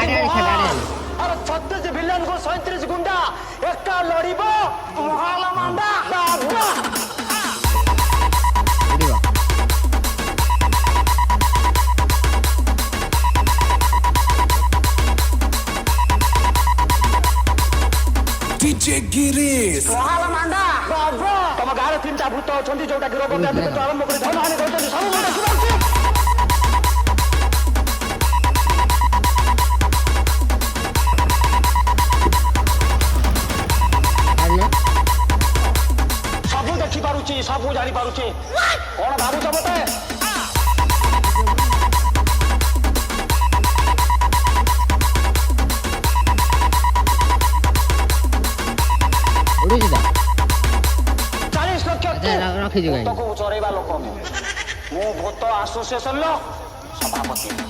ଆଡେ ଖେଳ ଆଡେ अरे 36 विलन को 37 गुंडा एका लड़िबो महाल मांडा बाबा ଉଡ଼ିବ DJ Giris महाल मांडा बाबा तम गारे तीनटा भूत अछंती जोटा कि रोग व्याधि तो आरंभ करी धन हानि करछन सब मुंडा सुनाउछि ଆଡେ सब देखि पारुछि सब जानि पारुछि कोन भाबुछ मते ଉଡୁଛି ତ 40 लक्ष ରଖିଛୁ କାହିଁକି भूतକୁ ଚରେଇବା ଲୋକ ମୁଁ ଭୂତ ଆସୋସିଏସନ ର ସଭାପତି